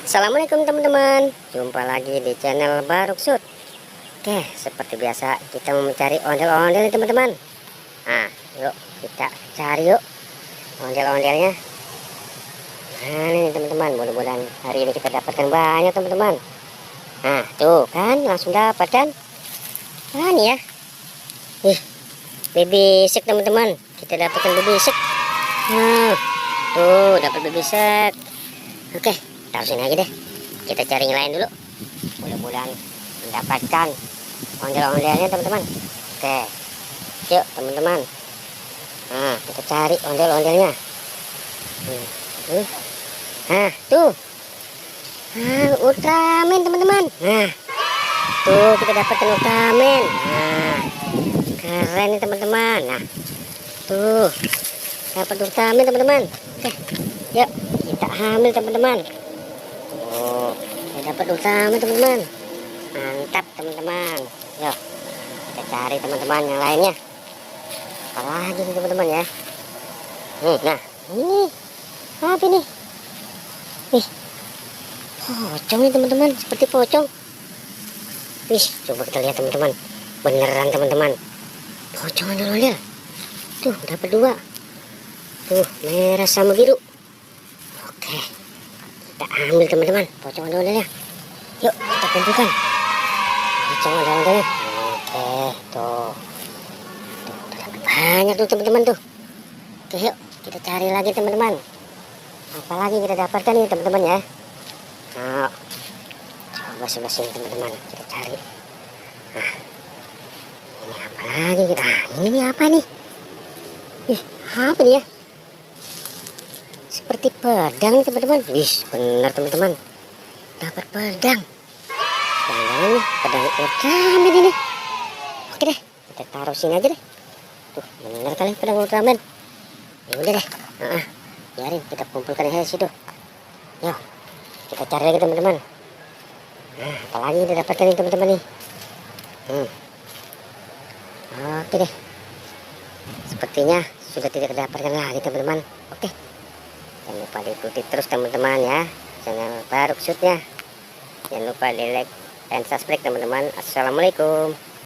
Assalamualaikum teman-teman, jumpa lagi di channel Baruksut. Oke, seperti biasa kita mau mencari ondel-ondel nih teman-teman. Nah, yuk kita cari yuk ondel-ondelnya. Nah ini teman-teman, mudah-mudahan hari ini kita dapatkan banyak teman-teman. Nah tuh kan, langsung dapat kan. Nah nih ya, nih baby shark teman-teman, kita dapatkan baby shark. Nah tuh dapat baby shark. Oke, taruh sini aja deh, kita cari yang lain dulu, mudah-mudahan mendapatkan ondel-ondelnya teman-teman. Oke, yuk teman-teman, nah kita cari ondel-ondelnya. Nah tuh, Ultraman teman-teman. Nah tuh kita dapatkan Ultraman. Nah keren nih teman-teman. Nah tuh dapat Ultraman teman-teman. Oke, yuk kita ambil teman-teman. Oh, kita dapat Ultraman teman-teman. Mantap teman-teman. Yuk kita cari teman-teman yang lainnya. Apalagi nih teman-teman ya. Nah ini apa ini? Nih pocong nih teman-teman, seperti pocong. Wih, coba kita lihat teman-teman, beneran teman-teman, pocong ondel-ondel. Tuh dapat dua, tuh merah sama biru. Oke, kita ambil teman-teman pocong ondel-ondelnya. Yuk kita kumpulkan pocong ondel-ondelnya. Oke, tuh dapat banyak tuh teman-teman tuh. Oke, yuk kita cari lagi teman-teman. Apalagi kita dapatkan nih teman-teman ya. Nah, coba sebelah sini teman-teman, kita cari. Nah, ini apa lagi kita? Ini apa nih? Apa nih ya? Seperti pedang nih teman-teman. Wih, benar teman-teman, dapat pedang. Jangan-jangan nih pedang Ultraman ini. Oke deh, kita taruh sini aja deh. Tuh, benar kali pedang Ultraman. Ya udah deh. Biarin kita kumpulkan di situ. Yuk kita cari lagi teman-teman. Nah apalagi kita dapatkan nih teman-teman nih. Oke deh, sepertinya sudah tidak dapatkan lagi teman-teman. Oke, jangan lupa diikuti terus teman-teman ya channel Baruksutnya. Jangan lupa di like dan subscribe teman-teman. Assalamualaikum.